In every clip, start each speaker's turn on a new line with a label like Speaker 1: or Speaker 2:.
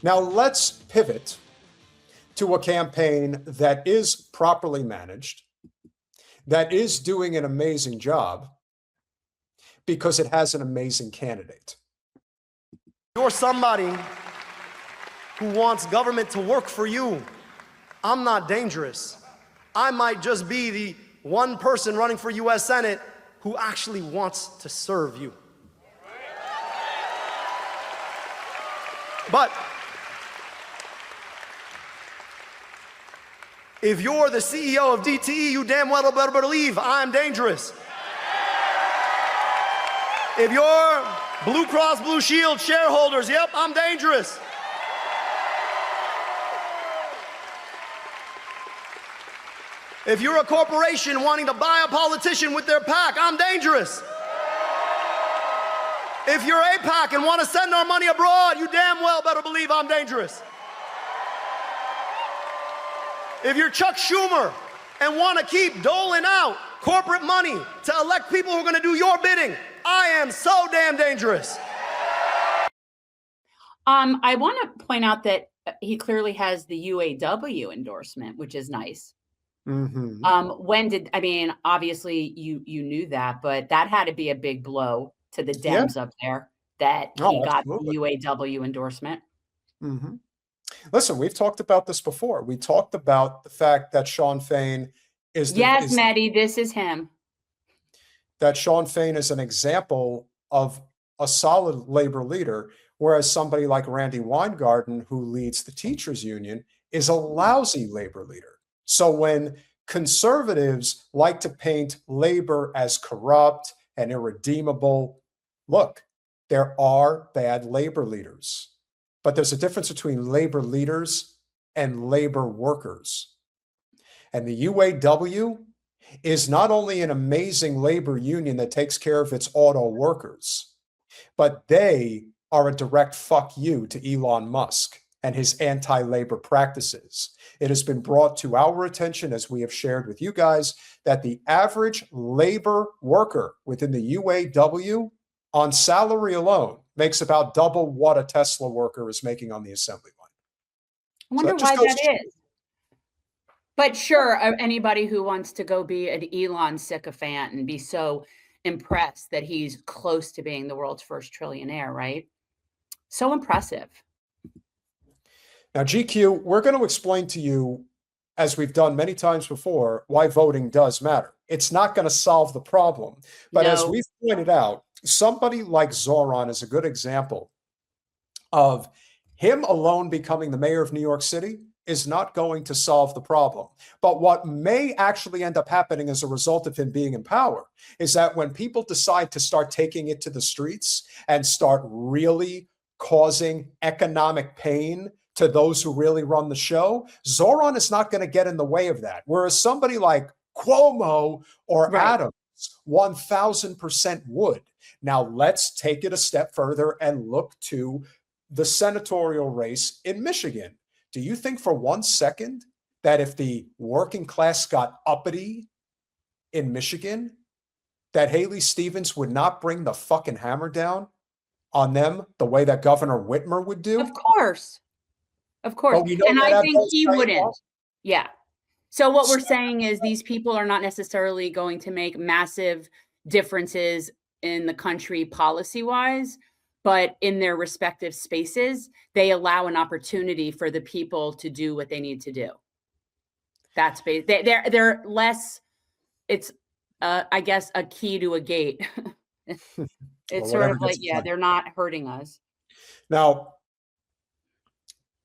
Speaker 1: Now let's pivot to a campaign that is properly managed, that is doing an amazing job because it has an amazing candidate.
Speaker 2: You're somebody who wants government to work for you. I'm not dangerous. I might just be the one person running for US Senate who actually wants to serve you. But if you're the CEO of DTE, you damn well better believe I'm dangerous. If you're Blue Cross Blue Shield shareholders, yep, I'm dangerous. If you're a corporation wanting to buy a politician with their PAC, I'm dangerous. If you're AIPAC and want to send our money abroad, you damn well better believe I'm dangerous. If you're Chuck Schumer and want to keep doling out corporate money to elect people who are going to do your bidding, I am so damn dangerous.
Speaker 3: I want to point out that he clearly has the UAW endorsement, which is nice.
Speaker 1: Mm-hmm.
Speaker 3: Obviously you knew that, but that had to be a big blow to the Dems up there that he got the UAW endorsement.
Speaker 1: Mm-hmm. Listen, we've talked about this before. We talked about the fact that Sean Fain is
Speaker 3: Maddie, this is him.
Speaker 1: That Sean Fain is an example of a solid labor leader, whereas somebody like Randy Weingarten, who leads the teachers union, is a lousy labor leader. So when conservatives like to paint labor as corrupt and irredeemable, look, there are bad labor leaders, but there's a difference between labor leaders and labor workers. And the UAW is not only an amazing labor union that takes care of its auto workers, but they are a direct fuck you to Elon Musk and his anti-labor practices. It has been brought to our attention, as we have shared with you guys, that the average labor worker within the UAW on salary alone makes about double what a Tesla worker is making on the assembly line.
Speaker 3: I wonder why that is. But sure, anybody who wants to go be an Elon sycophant and be so impressed that he's close to being the world's first trillionaire, right? So impressive.
Speaker 1: Now, GQ, we're going to explain to you, as we've done many times before, why voting does matter. It's not going to solve the problem. But as we've pointed out, somebody like Zoran is a good example of him alone becoming the mayor of New York City is not going to solve the problem. But what may actually end up happening as a result of him being in power is that when people decide to start taking it to the streets and start really causing economic pain to those who really run the show, Zoran is not going to get in the way of that. Whereas somebody like Cuomo or Adams 1000% would. Now let's take it a step further and look to the senatorial race in Michigan. Do you think for 1 second that if the working class got uppity in Michigan, that Haley Stevens would not bring the fucking hammer down on them the way that Governor Whitmer would do?
Speaker 3: Of course. Of course. And I think he wouldn't. Yeah. So what we're saying is these people are not necessarily going to make massive differences in the country policy-wise, but in their respective spaces, they allow an opportunity for the people to do what they need to do. That's they're less, it's I guess a key to a gate. It's sort of like, they're not hurting us.
Speaker 1: Now,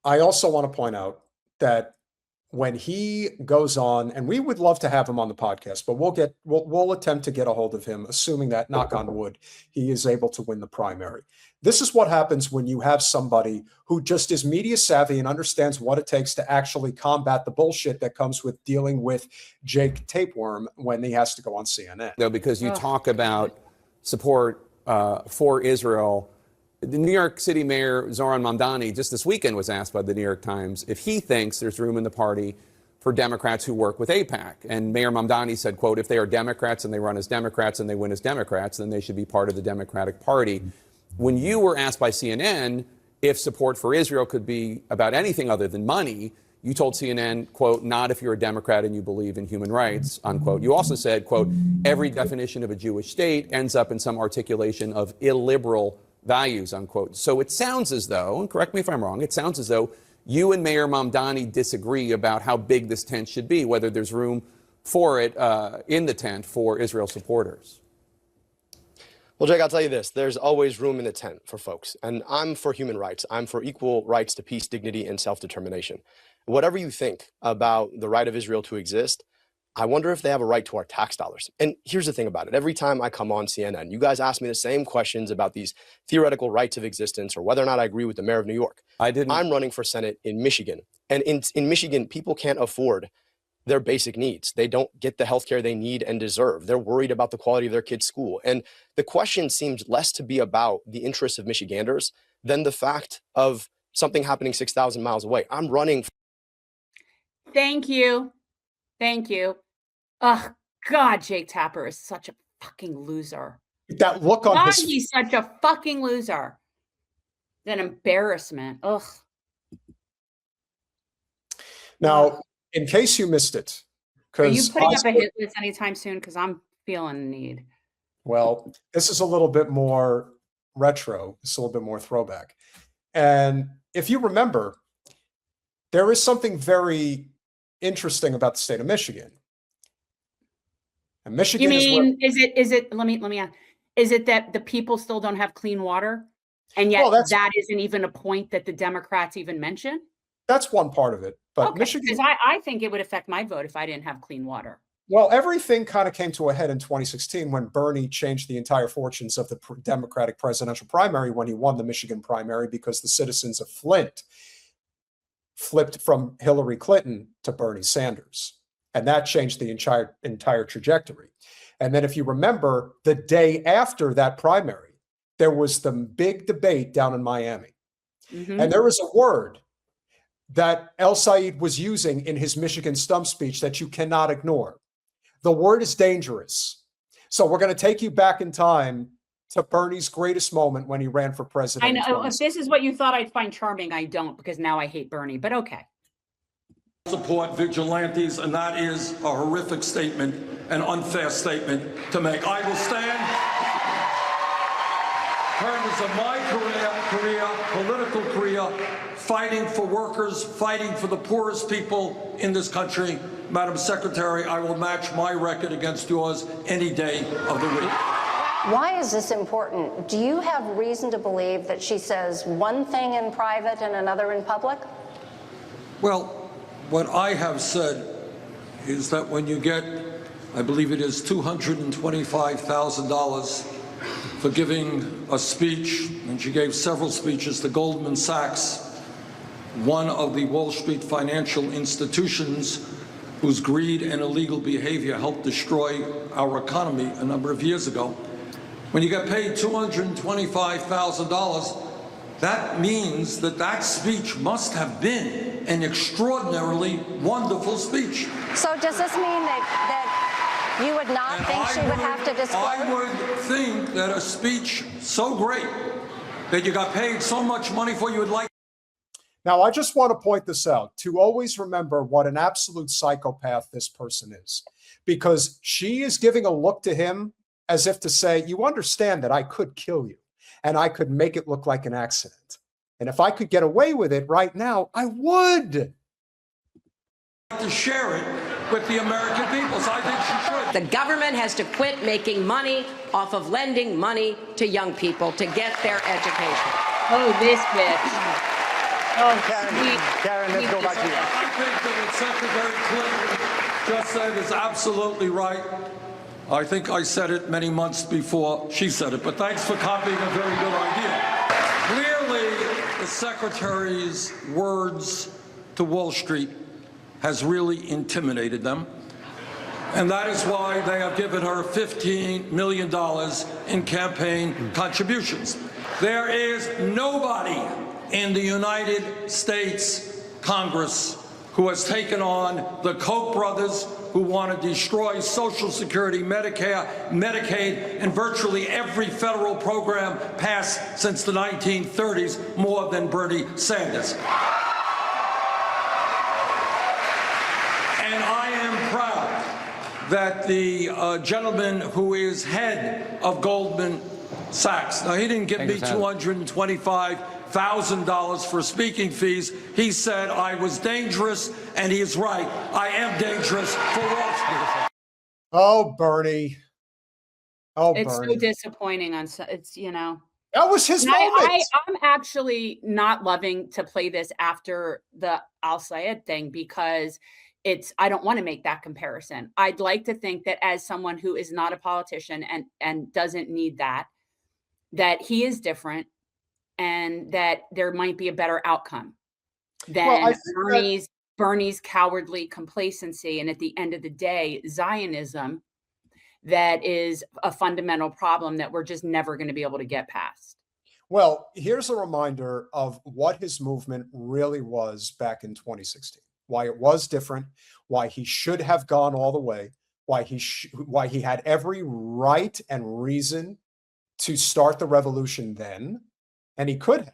Speaker 1: I also want to point out that when he goes on, and we would love to have him on the podcast, but we'll attempt to get a hold of him, assuming that, knock on wood, he is able to win the primary. This is what happens when you have somebody who just is media savvy and understands what it takes to actually combat the bullshit that comes with dealing with Jake Tapeworm when he has to go on CNN.
Speaker 4: No, because you talk about support for Israel. The New York City Mayor Zoran Mamdani just this weekend was asked by the New York Times if he thinks there's room in the party for Democrats who work with AIPAC. And Mayor Mamdani said, quote, if they are Democrats and they run as Democrats and they win as Democrats, then they should be part of the Democratic Party. When you were asked by CNN if support for Israel could be about anything other than money, you told CNN, quote, not if you're a Democrat and you believe in human rights, unquote. You also said, quote, every definition of a Jewish state ends up in some articulation of illiberal values, unquote. So it sounds as though, and correct me if I'm wrong, it sounds as though you and Mayor Mamdani disagree about how big this tent should be, whether there's room for it in the tent for Israel supporters.
Speaker 2: Well, Jake, I'll tell you this. There's always room in the tent for folks. And I'm for human rights. I'm for equal rights to peace, dignity, and self-determination. Whatever you think about the right of Israel to exist, I wonder if they have a right to our tax dollars. And here's the thing about it. Every time I come on CNN, you guys ask me the same questions about these theoretical rights of existence or whether or not I agree with the mayor of New York. I'm running for Senate in Michigan. And in Michigan, people can't afford their basic needs. They don't get the healthcare they need and deserve. They're worried about the quality of their kids' school. And the question seems less to be about the interests of Michiganders than the fact of something happening 6,000 miles away. I'm running.
Speaker 3: Thank you. Thank you. Oh, God, Jake Tapper is such a fucking loser.
Speaker 1: That look on his face.
Speaker 3: He's such a fucking loser. An embarrassment. Ugh.
Speaker 1: Now, in case you missed it,
Speaker 3: are you putting up a hit list anytime soon? Because I'm feeling the need.
Speaker 1: Well, this is a little bit more retro. It's a little bit more throwback. And if you remember, there is something very interesting about the state of Michigan. And Michigan
Speaker 3: is it let me ask, is it that the people still don't have clean water? And yet that isn't even a point that the Democrats even mention?
Speaker 1: That's one part of it. But
Speaker 3: okay,
Speaker 1: Michigan,
Speaker 3: because I think it would affect my vote if I didn't have clean water.
Speaker 1: Well, everything kind of came to a head in 2016 when Bernie changed the entire fortunes of the Democratic presidential primary when he won the Michigan primary because the citizens of Flint flipped from Hillary Clinton to Bernie Sanders. And that changed the entire trajectory. And then if you remember, the day after that primary, there was the big debate down in Miami. Mm-hmm. And there was a word that El-Sayed was using in his Michigan stump speech that you cannot ignore. The word is dangerous. So we're going to take you back in time to Bernie's greatest moment when he ran for president.
Speaker 3: I know. If this is what you thought I'd find charming, I don't, because now I hate Bernie, but okay.
Speaker 5: Support vigilantes, and that is a horrific statement, an unfair statement to make. I will stand terms of my political career, fighting for workers, fighting for the poorest people in this country. Madam Secretary, I will match my record against yours any day of the week.
Speaker 6: Why is this important? Do you have reason to believe that she says one thing in private and another in public?
Speaker 5: Well, what I have said is that when you get, I believe it is $225,000 for giving a speech, and she gave several speeches to Goldman Sachs, one of the Wall Street financial institutions whose greed and illegal behavior helped destroy our economy a number of years ago. When you get paid $225,000, that means that that speech must have been an extraordinarily wonderful speech.
Speaker 6: So does this mean that you would not think she would have to disclose?
Speaker 5: I would think that a speech so great that you got paid so much money for, you would like.
Speaker 1: Now, I just want to point this out, to always remember what an absolute psychopath this person is, because she is giving a look to him as if to say, you understand that I could kill you and I could make it look like an accident. And if I could get away with it right now, I would.
Speaker 5: To share it with the American people, so I think she should.
Speaker 7: The government has to quit making money off of lending money to young people to get their education.
Speaker 3: Oh, this bitch. Oh,
Speaker 2: Karen, let's go back to you.
Speaker 5: I think that what Secretary Clinton just said is absolutely right. I think I said it many months before she said it, but thanks for copying a very good idea. Clearly, the Secretary's words to Wall Street has really intimidated them, and that is why they have given her $15 million in campaign contributions. There is nobody in the United States Congress who has taken on the Koch brothers, who want to destroy Social Security, Medicare, Medicaid, and virtually every federal program passed since the 1930s, more than Bernie Sanders. And I am proud that the gentleman who is head of Goldman Sachs, now he didn't give me $225,000 for speaking fees. He said I was dangerous, and he is right. I am dangerous for Wall Street.
Speaker 1: Oh, Bernie. Oh,
Speaker 3: it's
Speaker 1: Bernie.
Speaker 3: so disappointing. It's, you know.
Speaker 1: That was his moment.
Speaker 3: I'm actually not loving to play this after the El-Sayed thing because I don't want to make that comparison. I'd like to think that as someone who is not a politician and doesn't need that he is different and that there might be a better outcome than Bernie's cowardly complacency. And at the end of the day, Zionism, that is a fundamental problem that we're just never going to be able to get past.
Speaker 1: Well, here's a reminder of what his movement really was back in 2016, why it was different, why he should have gone all the way, why he had every right and reason to start the revolution then, and he could have.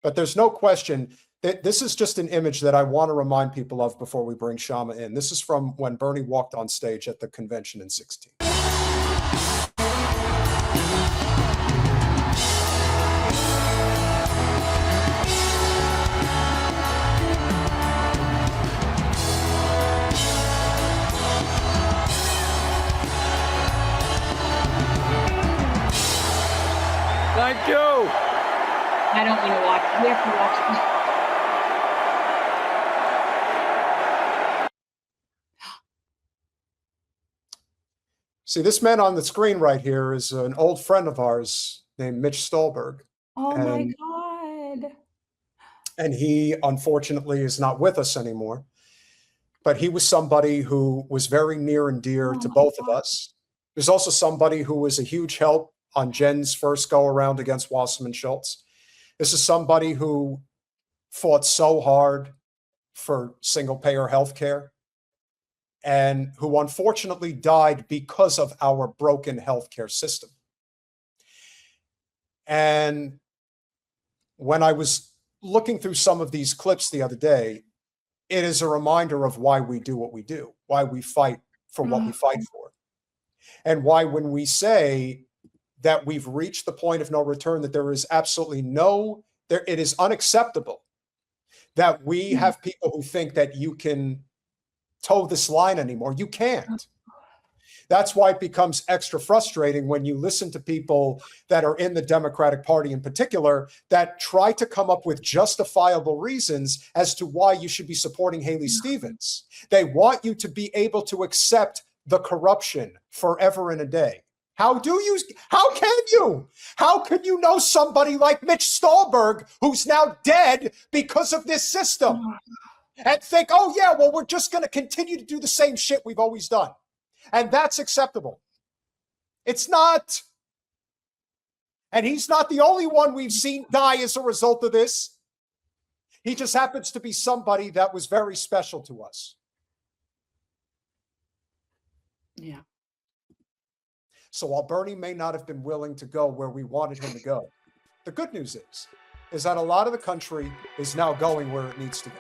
Speaker 1: But there's no question that this is just an image that I want to remind people of before we bring Shama in. This is from when Bernie walked on stage at the convention in 16.
Speaker 5: Thank you.
Speaker 3: I don't want to watch. We have to watch them.
Speaker 1: See, this man on the screen right here is an old friend of ours named Mitch Stolberg.
Speaker 3: Oh my God.
Speaker 1: And he, unfortunately, is not with us anymore. But he was somebody who was very near and dear to both of us. There's also somebody who was a huge help on Jen's first go-around against Wasserman Schultz. This is somebody who fought so hard for single-payer health care and who unfortunately died because of our broken healthcare system. And when I was looking through some of these clips the other day, it is a reminder of why we do what we do, why we fight for what we fight for, and why when we say that we've reached the point of no return, that there is absolutely it is unacceptable that we have people who think that you can toe this line anymore. You can't. That's why it becomes extra frustrating when you listen to people that are in the Democratic Party in particular that try to come up with justifiable reasons as to why you should be supporting Haley Stevens. They want you to be able to accept the corruption forever and a day. How can you know somebody like Mitch Stolberg, who's now dead because of this system, and think, oh yeah, well, we're just going to continue to do the same shit we've always done. And that's acceptable. It's not. And he's not the only one we've seen die as a result of this. He just happens to be somebody that was very special to us.
Speaker 3: Yeah.
Speaker 1: So while Bernie may not have been willing to go where we wanted him to go, the good news is that a lot of the country is now going where it needs to go.